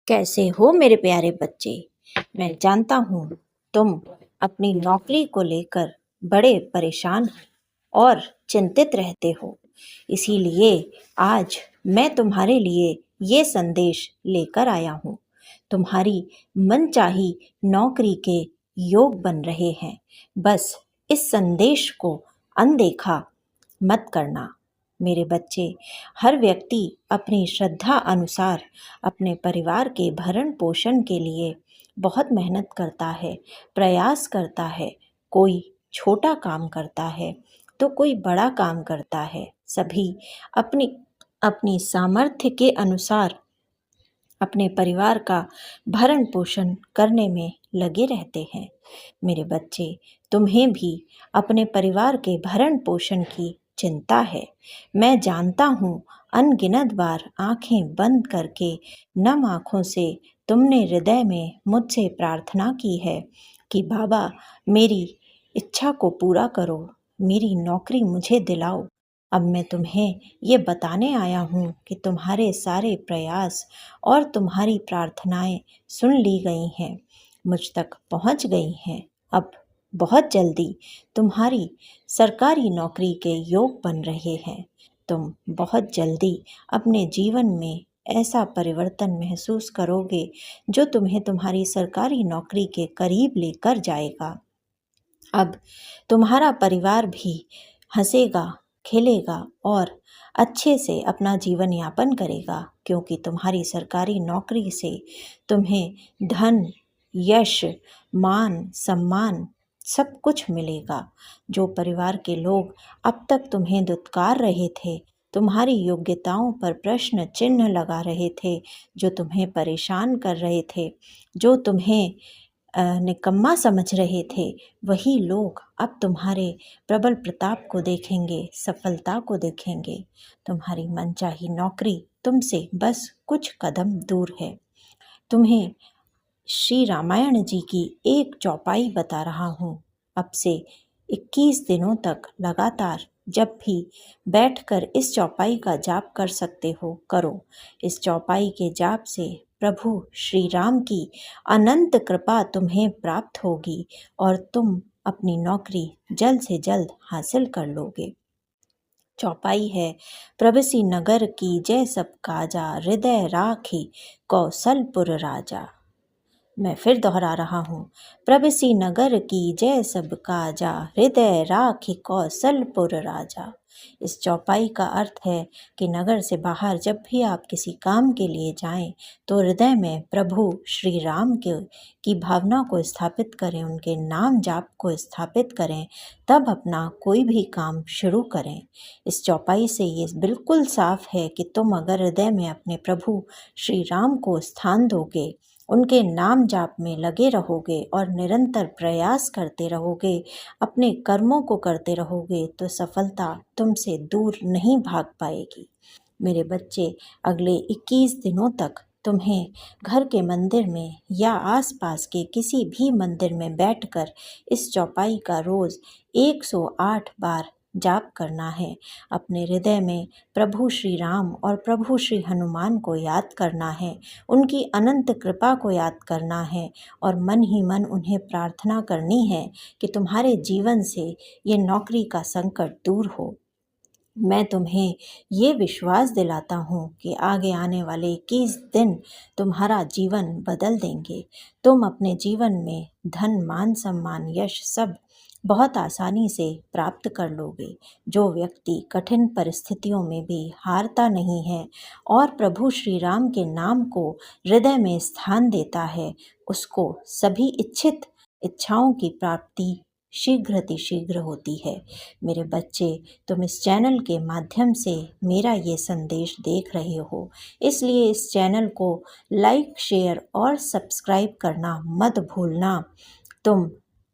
कैसे हो मेरे प्यारे बच्चे। मैं जानता हूँ तुम अपनी नौकरी को लेकर बड़े परेशान और चिंतित रहते हो। इसीलिए आज मैं तुम्हारे लिए ये संदेश लेकर आया हूँ। तुम्हारी मनचाही नौकरी के योग बन रहे हैं। बस इस संदेश को अनदेखा मत करना। मेरे बच्चे, हर व्यक्ति अपनी श्रद्धा अनुसार अपने परिवार के भरण पोषण के लिए बहुत मेहनत करता है, प्रयास करता है। कोई छोटा काम करता है तो कोई बड़ा काम करता है। सभी अपनी अपनी सामर्थ्य के अनुसार अपने परिवार का भरण पोषण करने में लगे रहते हैं। मेरे बच्चे, तुम्हें भी अपने परिवार के भरण पोषण की चिंता है। मैं जानता हूँ अनगिनत बार आंखें बंद करके नम आंखों से तुमने हृदय में मुझसे प्रार्थना की है कि बाबा, मेरी इच्छा को पूरा करो, मेरी नौकरी मुझे दिलाओ। अब मैं तुम्हें ये बताने आया हूँ कि तुम्हारे सारे प्रयास और तुम्हारी प्रार्थनाएं सुन ली गई हैं, मुझ तक पहुँच गई हैं। अब बहुत जल्दी तुम्हारी सरकारी नौकरी के योग बन रहे हैं। तुम बहुत जल्दी अपने जीवन में ऐसा परिवर्तन महसूस करोगे जो तुम्हें तुम्हारी सरकारी नौकरी के करीब लेकर जाएगा। अब तुम्हारा परिवार भी हंसेगा, खेलेगा और अच्छे से अपना जीवन यापन करेगा, क्योंकि तुम्हारी सरकारी नौकरी से तुम्हें धन, यश, मान, सम्मान सब कुछ मिलेगा। जो परिवार के लोग अब तक तुम्हें दुत्कार रहे थे, तुम्हारी योग्यताओं पर प्रश्न चिन्ह लगा रहे थे, जो तुम्हें परेशान कर रहे थे, जो तुम्हें निकम्मा समझ रहे थे, वही लोग अब तुम्हारे प्रबल प्रताप को देखेंगे, सफलता को देखेंगे। तुम्हारी मनचाही नौकरी तुमसे बस कुछ कदम दूर है। तुम्हें श्री रामायण जी की एक चौपाई बता रहा हूँ। अब से 21 दिनों तक लगातार जब भी बैठकर इस चौपाई का जाप कर सकते हो, करो। इस चौपाई के जाप से प्रभु श्री राम की अनंत कृपा तुम्हें प्राप्त होगी और तुम अपनी नौकरी जल्द से जल्द हासिल कर लोगे। चौपाई है, प्रभसी नगर की जय सब काजा, हृदय राखी कौशलपुर राजा। मैं फिर दोहरा रहा हूँ, प्रभसी नगर की जय सब काजा, हृदय राखी कौशलपुर राजा। इस चौपाई का अर्थ है कि नगर से बाहर जब भी आप किसी काम के लिए जाएं, तो हृदय में प्रभु श्री राम के की भावना को स्थापित करें, उनके नाम जाप को स्थापित करें, तब अपना कोई भी काम शुरू करें। इस चौपाई से ये बिल्कुल साफ है कि तुम अगर हृदय में अपने प्रभु श्री राम को स्थान दोगे, उनके नाम जाप में लगे रहोगे और निरंतर प्रयास करते रहोगे, अपने कर्मों को करते रहोगे, तो सफलता तुमसे दूर नहीं भाग पाएगी। मेरे बच्चे, अगले 21 दिनों तक तुम्हें घर के मंदिर में या आसपास के किसी भी मंदिर में बैठकर इस चौपाई का रोज़ 108 बार जाप करना है। अपने हृदय में प्रभु श्री राम और प्रभु श्री हनुमान को याद करना है, उनकी अनंत कृपा को याद करना है और मन ही मन उन्हें प्रार्थना करनी है कि तुम्हारे जीवन से ये नौकरी का संकट दूर हो। मैं तुम्हें ये विश्वास दिलाता हूँ कि आगे आने वाले 21 दिन तुम्हारा जीवन बदल देंगे। तुम अपने जीवन में धन, मान, सम्मान, यश सब बहुत आसानी से प्राप्त कर लोगे। जो व्यक्ति कठिन परिस्थितियों में भी हारता नहीं है और प्रभु श्री राम के नाम को हृदय में स्थान देता है, उसको सभी इच्छित इच्छाओं की प्राप्ति शीघ्र होती है। मेरे बच्चे, तुम इस चैनल के माध्यम से मेरा ये संदेश देख रहे हो, इसलिए इस चैनल को लाइक, शेयर और सब्सक्राइब करना मत भूलना। तुम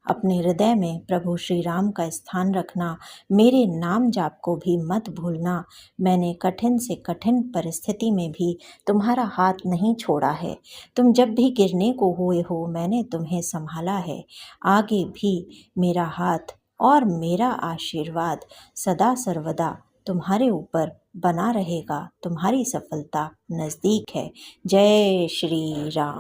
अपने हृदय में प्रभु श्री राम का स्थान रखना, मेरे नाम जाप को भी मत भूलना। मैंने कठिन से कठिन परिस्थिति में भी तुम्हारा हाथ नहीं छोड़ा है। तुम जब भी गिरने को हुए हो, मैंने तुम्हें संभाला है। आगे भी मेरा हाथ और मेरा आशीर्वाद सदा सर्वदा तुम्हारे ऊपर बना रहेगा। तुम्हारी सफलता नज़दीक है। जय श्री राम।